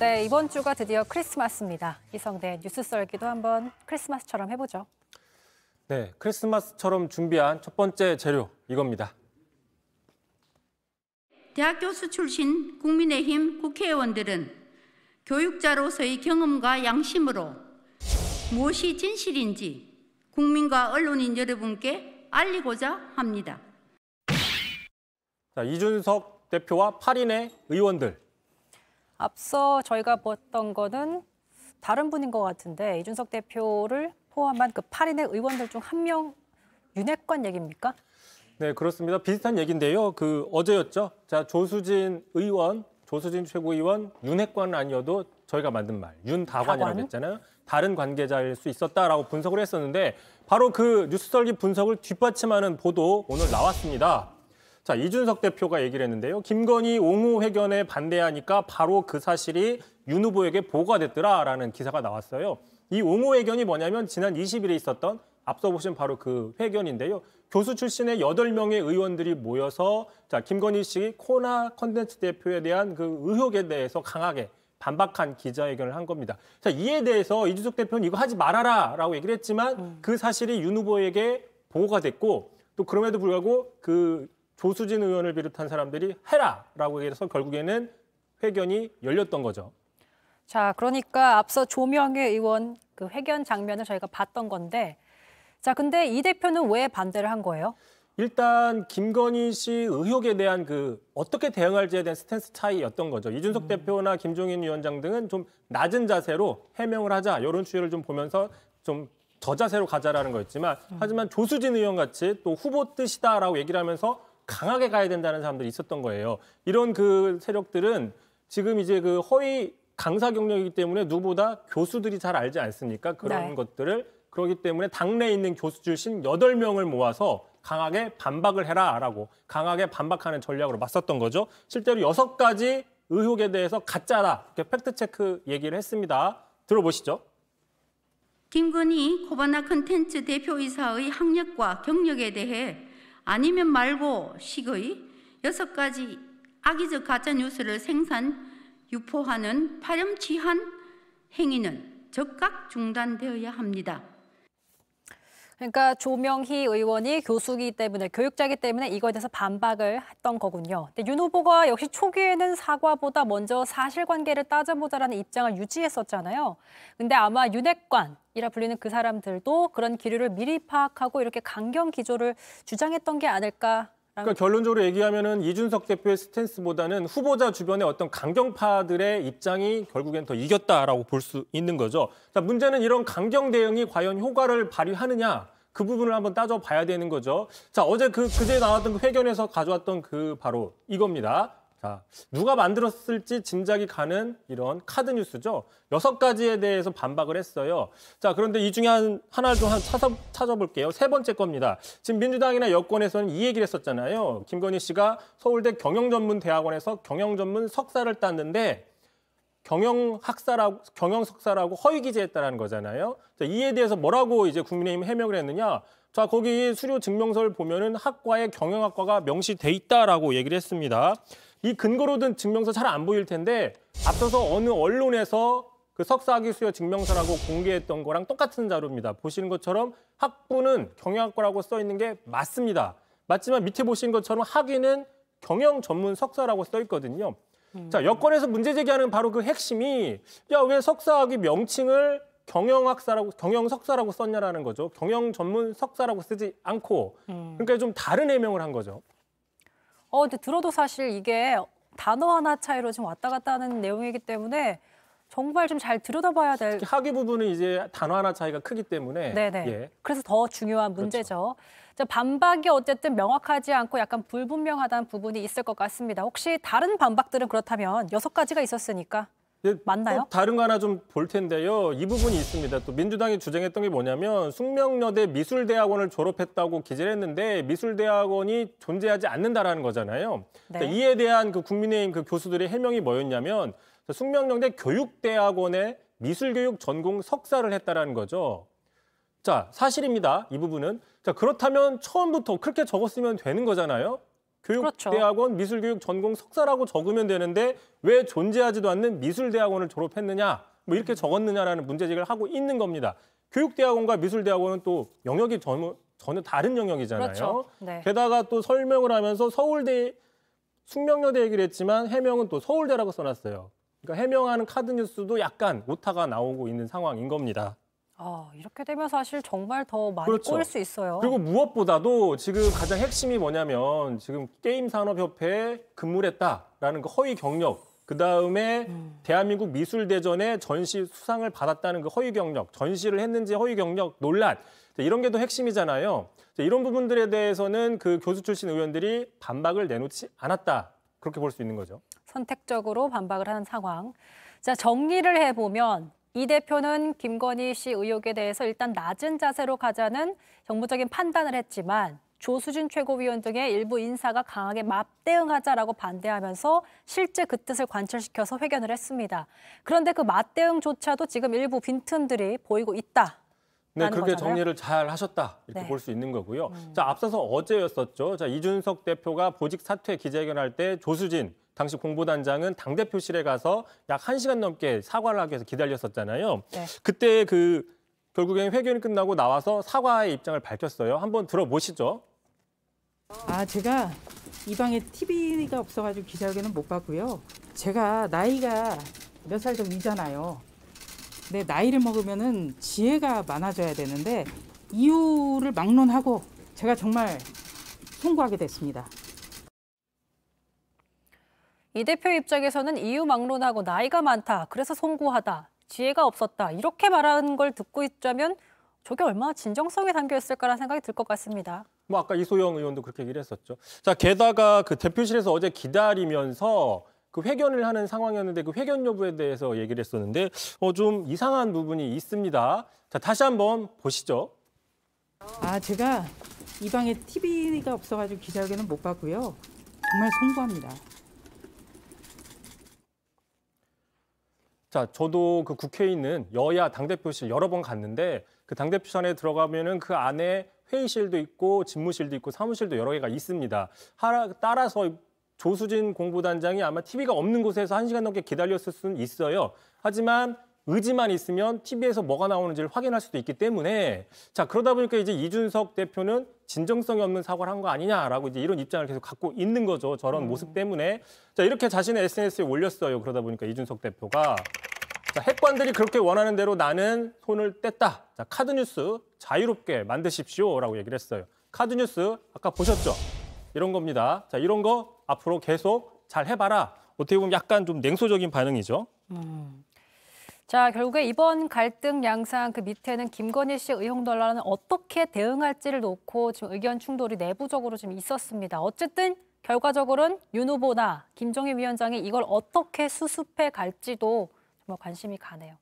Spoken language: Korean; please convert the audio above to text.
네, 이번 주가 드디어 크리스마스입니다. 이성대 뉴스 썰기도 한번 크리스마스처럼 해보죠. 네, 크리스마스처럼 준비한 첫 번째 재료 이겁니다. 대학 교수 출신 국민의힘 국회의원들은 교육자로서의 경험과 양심으로 무엇이 진실인지 국민과 언론인 여러분께 알리고자 합니다. 자, 이준석 대표와 8인의 의원들. 앞서 저희가 봤던 거는 다른 분인 것 같은데 이준석 대표를 포함한 그 8인의 의원들 중 한 명 윤핵관 얘기입니까? 네, 그렇습니다. 비슷한 얘기인데요. 어제였죠. 자, 조수진 최고위원 윤핵관 아니어도 저희가 만든 말, 윤다관이라고 했잖아요. 다른 관계자일 수 있었다라고 분석을 했었는데 바로 그 뉴스설기 분석을 뒷받침하는 보도 오늘 나왔습니다. 자, 이준석 대표가 얘기를 했는데요. 김건희 옹호 회견에 반대하니까 바로 그 사실이 윤 후보에게 보고가 됐더라라는 기사가 나왔어요. 이 옹호 회견이 뭐냐면 지난 20일에 있었던 앞서 보신 바로 그 회견인데요. 교수 출신의 8명의 의원들이 모여서 자, 김건희 씨 코나 컨텐츠 대표에 대한 그 의혹에 대해서 강하게 반박한 기자회견을 한 겁니다. 자, 이에 대해서 이준석 대표는 이거 하지 말아라라고 얘기를 했지만 그 사실이 윤 후보에게 보고가 됐고 또 그럼에도 불구하고 그 조수진 의원을 비롯한 사람들이 해라라고 해서 결국에는 회견이 열렸던 거죠. 자, 그러니까 앞서 조명의 의원 그 회견 장면을 저희가 봤던 건데 자, 근데 이 대표는 왜 반대를 한 거예요? 일단 김건희 씨 의혹에 대한 어떻게 대응할지에 대한 스탠스 차이였던 거죠. 이준석 대표나 김종인 위원장 등은 좀 낮은 자세로 해명을 하자 이런 추이를 좀 보면서 좀 저자세로 가자라는 거였지만 하지만 조수진 의원 같이 또 후보 뜻이다라고 얘기를 하면서 강하게 가야 된다는 사람들이 있었던 거예요. 이런 그 세력들은 지금 이제 그 허위 강사 경력이기 때문에 누구보다 교수들이 잘 알지 않습니까? 그런 네. 것들을 그렇기 때문에 당내에 있는 교수 출신 8명을 모아서 강하게 반박을 해라라고 강하게 반박하는 전략으로 맞섰던 거죠. 실제로 6가지 의혹에 대해서 가짜다 이렇게 팩트체크 얘기를 했습니다. 들어보시죠. 김건희 코바나 컨텐츠 대표이사의 학력과 경력에 대해 아니면 말고 식의 6가지 악의적 가짜뉴스를 생산, 유포하는 파렴치한 행위는 즉각 중단되어야 합니다. 그러니까 조명희 의원이 교수이기 때문에 교육자이기 때문에 이거에 대해서 반박을 했던 거군요. 근데 윤 후보가 역시 초기에는 사과보다 먼저 사실관계를 따져보자라는 입장을 유지했었잖아요. 근데 아마 윤핵관이라 불리는 그 사람들도 그런 기류를 미리 파악하고 이렇게 강경 기조를 주장했던 게 아닐까. 그러니까 결론적으로 얘기하면은 이준석 대표의 스탠스보다는 후보자 주변의 어떤 강경파들의 입장이 결국엔 더 이겼다라고 볼 수 있는 거죠. 자, 문제는 이런 강경 대응이 과연 효과를 발휘하느냐 그 부분을 한번 따져봐야 되는 거죠. 자, 어제 그제 나왔던 그 회견에서 가져왔던 바로 이겁니다. 자, 누가 만들었을지 짐작이 가는 이런 카드 뉴스죠. 6가지에 대해서 반박을 했어요. 자, 그런데 이 중에 하나를 좀 찾아볼게요. 3번째 겁니다. 지금 민주당이나 여권에서는 이 얘기를 했었잖아요. 김건희 씨가 서울대 경영전문대학원에서 경영전문 석사를 땄는데 경영석사라고 허위 기재했다는 거잖아요. 자, 이에 대해서 뭐라고 이제 국민의힘이 해명을 했느냐? 자, 거기 수료 증명서를 보면은 학과에 경영학과가 명시돼 있다라고 얘기를 했습니다. 이 근거로 든 증명서 잘 안 보일 텐데 앞서서 어느 언론에서 그 석사학위 수여 증명서라고 공개했던 거랑 똑같은 자료입니다. 보시는 것처럼 학부는 경영학과라고 써 있는 게 맞습니다. 맞지만 밑에 보시는 것처럼 학위는 경영 전문 석사라고 써 있거든요. 자, 여권에서 문제 제기하는 바로 그 핵심이 야, 왜 석사학위 명칭을 경영석사라고 썼냐라는 거죠. 경영 전문 석사라고 쓰지 않고 그러니까 좀 다른 해명을 한 거죠. 근데 들어도 사실 이게 단어 하나 차이로 지금 왔다 갔다 하는 내용이기 때문에 정말 좀 잘 들여다봐야 될. 학위 부분은 이제 단어 하나 차이가 크기 때문에. 네네. 예. 그래서 더 중요한 문제죠. 그렇죠. 반박이 어쨌든 명확하지 않고 약간 불분명하다는 부분이 있을 것 같습니다. 혹시 다른 반박들은 그렇다면 6가지가 있었으니까 맞나요? 또 다른 거 하나 좀 볼 텐데요. 이 부분이 있습니다. 또 민주당이 주장했던 게 뭐냐면 숙명여대 미술대학원을 졸업했다고 기재를 했는데 미술대학원이 존재하지 않는다라는 거잖아요. 네. 그러니까 이에 대한 국민의힘 교수들의 해명이 뭐였냐면 숙명여대 교육대학원에 미술교육 전공 석사를 했다라는 거죠. 자, 사실입니다. 이 부분은. 자, 그렇다면 처음부터 그렇게 적었으면 되는 거잖아요. 교육대학원 미술교육 전공 석사라고 적으면 되는데 왜 존재하지도 않는 미술대학원을 졸업했느냐 뭐 이렇게 적었느냐라는 문제제기를 하고 있는 겁니다. 교육대학원과 미술대학원은 또 영역이 전혀 다른 영역이잖아요. 그렇죠. 네. 게다가 또 설명을 하면서 서울대 숙명여대 얘기를 했지만 해명은 또 서울대라고 써놨어요. 그러니까 해명하는 카드뉴스도 약간 오타가 나오고 있는 상황인 겁니다. 이렇게 되면 사실 정말 더 많이 그렇죠. 꼬일 수 있어요. 그리고 무엇보다도 지금 가장 핵심이 뭐냐면 지금 게임산업협회에 근무를 했다라는 그 허위 경력, 그다음에 대한민국 미술대전에 전시 수상을 받았다는 그 허위 경력, 전시를 했는지 허위 경력 논란, 이런 게 더 핵심이잖아요. 이런 부분들에 대해서는 그 교수 출신 의원들이 반박을 내놓지 않았다. 그렇게 볼 수 있는 거죠. 선택적으로 반박을 하는 상황. 자, 정리를 해보면 이 대표는 김건희 씨 의혹에 대해서 일단 낮은 자세로 가자는 정무적인 판단을 했지만 조수진 최고위원 등의 일부 인사가 강하게 맞대응하자라고 반대하면서 실제 그 뜻을 관철시켜서 회견을 했습니다. 그런데 그 맞대응조차도 지금 일부 빈틈들이 보이고 있다. 네, 그렇게 거잖아요. 정리를 잘 하셨다 이렇게 네. 볼 수 있는 거고요. 자, 앞서서 어제였었죠. 자, 이준석 대표가 보직 사퇴 기자회견할 때 조수진 당시 공보단장은 당대표실에 가서 약 1시간 넘게 사과를 하기 위해서 기다렸었잖아요. 네. 그때 결국엔 회견이 끝나고 나와서 사과의 입장을 밝혔어요. 한번 들어보시죠. 제가 이 방에 TV가 없어가지고 기자회견은 못 봤고요. 제가 나이가 몇 살 좀 위잖아요. 근데 나이를 먹으면은 지혜가 많아져야 되는데 이유를 막론하고 제가 정말 송구하게 됐습니다. 이 대표 입장에서는 이유 막론하고 나이가 많다, 그래서 송구하다, 지혜가 없었다 이렇게 말하는 걸 듣고 있자면 저게 얼마나 진정성이 담겨 있을까라는 생각이 들 것 같습니다. 뭐 아까 이소영 의원도 그렇게 얘기를 했었죠. 자, 게다가 그 대표실에서 어제 기다리면서 그 회견을 하는 상황이었는데 그 회견 여부에 대해서 얘기를 했었는데 좀 이상한 부분이 있습니다. 자, 다시 한번 보시죠. 제가 이 방에 TV가 없어가지고 기자회견은 못 봤고요. 정말 송구합니다. 자, 저도 그 국회에 있는 여야 당대표실 여러 번 갔는데 그 당대표실 안에 들어가면은 그 안에 회의실도 있고 집무실도 있고 사무실도 여러 개가 있습니다. 따라서 조수진 공보단장이 아마 TV가 없는 곳에서 1시간 넘게 기다렸을 수는 있어요. 하지만 의지만 있으면 TV에서 뭐가 나오는지를 확인할 수도 있기 때문에 자, 그러다 보니까 이제 이준석 대표는 진정성이 없는 사과를 한 거 아니냐라고 이제 이런 입장을 계속 갖고 있는 거죠. 저런 모습 때문에. 자, 이렇게 자신의 SNS에 올렸어요. 그러다 보니까 이준석 대표가 자, 핵관들이 그렇게 원하는 대로 나는 손을 뗐다. 자, 카드뉴스 자유롭게 만드십시오라고 얘기를 했어요. 카드뉴스 아까 보셨죠? 이런 겁니다. 자, 이런 거 앞으로 계속 잘 해봐라. 어떻게 보면 약간 좀 냉소적인 반응이죠. 자, 결국에 이번 갈등 양상 그 밑에는 김건희 씨 의혹 논란은 어떻게 대응할지를 놓고 지금 의견 충돌이 내부적으로 좀 있었습니다. 어쨌든 결과적으로는 윤 후보나 김종인 위원장이 이걸 어떻게 수습해 갈지도 정말 관심이 가네요.